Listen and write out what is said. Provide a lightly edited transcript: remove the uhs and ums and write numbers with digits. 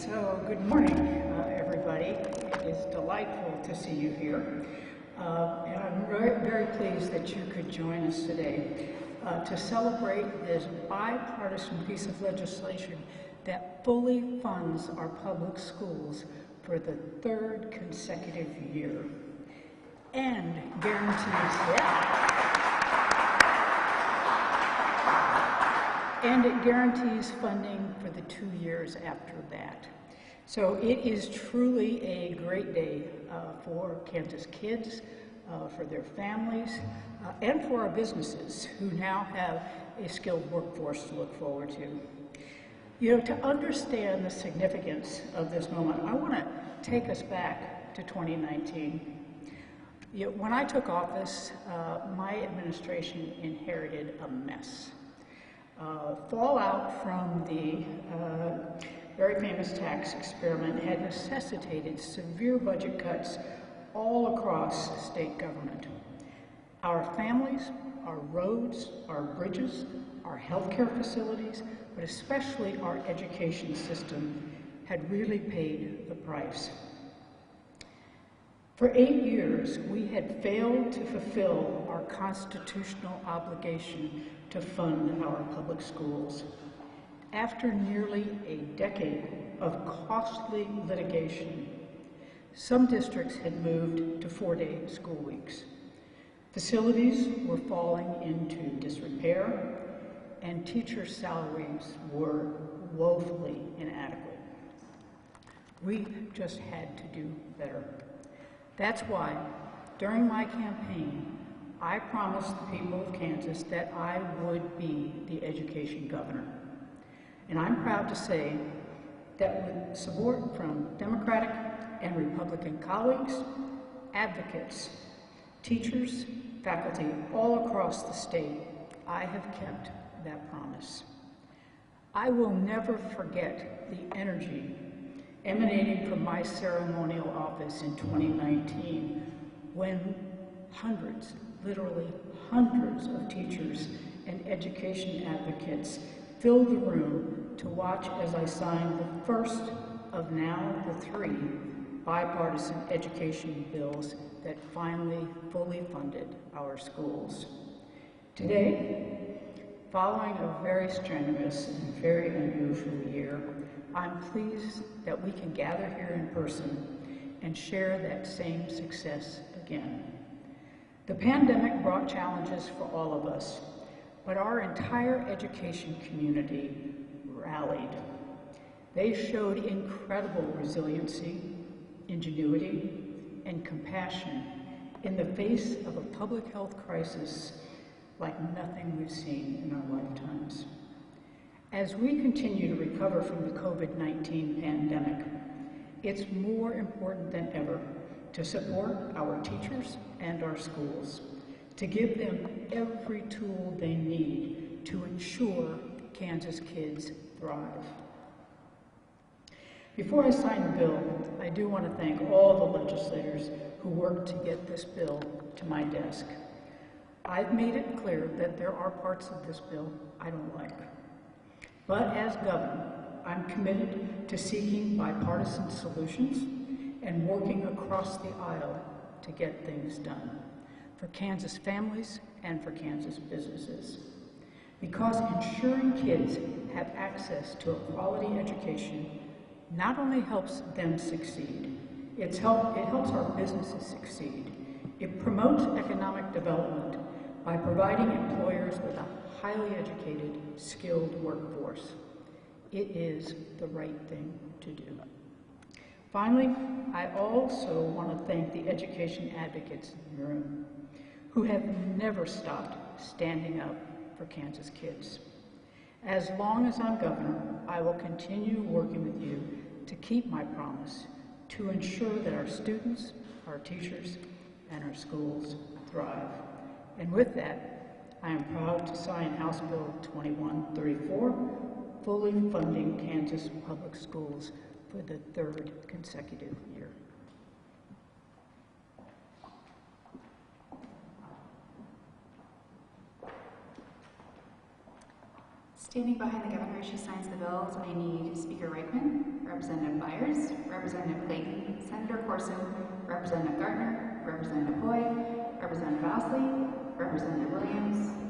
So good morning, everybody. It is delightful to see you here. And I'm very pleased that you could join us today to celebrate this bipartisan piece of legislation that fully funds our public schools for the third consecutive year and it guarantees funding for the 2 years after that. So it is truly a great day for Kansas kids, for their families, and for our businesses who now have a skilled workforce to look forward to. You know, to understand the significance of this moment, I want to take us back to 2019. You know, when I took office, my administration inherited a mess. Fallout from the very famous tax experiment had necessitated severe budget cuts all across state government. Our families, our roads, our bridges, our healthcare facilities, but especially our education system had really paid the price. For 8 years, we had failed to fulfill our constitutional obligation to fund our public schools. After nearly a decade of costly litigation, some districts had moved to 4-day school weeks. Facilities were falling into disrepair, and teacher salaries were woefully inadequate. We just had to do better. That's why, during my campaign, I promised the people of Kansas that I would be the education governor. And I'm proud to say that with support from Democratic and Republican colleagues, advocates, teachers, faculty all across the state, I have kept that promise. I will never forget the energy emanating from my ceremonial office in 2019 when hundreds, literally hundreds of teachers and education advocates filled the room to watch as I signed the first of now the 3 bipartisan education bills that finally fully funded our schools. Today, following a very strenuous and very unusual year, I'm pleased that we can gather here in person and share that same success again. The pandemic brought challenges for all of us, but our entire education community rallied. They showed incredible resiliency, ingenuity, and compassion in the face of a public health crisis like nothing we've seen in our lifetimes. As we continue to recover from the COVID-19 pandemic, it's more important than ever to support our teachers and our schools, to give them every tool they need to ensure Kansas kids thrive. Before I sign the bill, I do want to thank all the legislators who worked to get this bill to my desk. I've made it clear that there are parts of this bill I don't like. But as governor, I'm committed to seeking bipartisan solutions and working across the aisle to get things done for Kansas families and for Kansas businesses. Because ensuring kids have access to a quality education not only helps them succeed, it helps our businesses succeed. It promotes economic development by providing employers with a highly educated, skilled workforce. It is the right thing to do. Finally, I also want to thank the education advocates in the room who have never stopped standing up for Kansas kids. As long as I'm governor, I will continue working with you to keep my promise to ensure that our students, our teachers, and our schools thrive. And with that, I am proud to sign House Bill 2134, fully funding Kansas public schools for the 3rd consecutive year. Standing behind the governor as she signs the bills, I need Speaker Reichman, Representative Byers, Representative Clayton, Senator Corson, Representative Gardner, Representative Hoy, Representative Ousley, Representative Williams,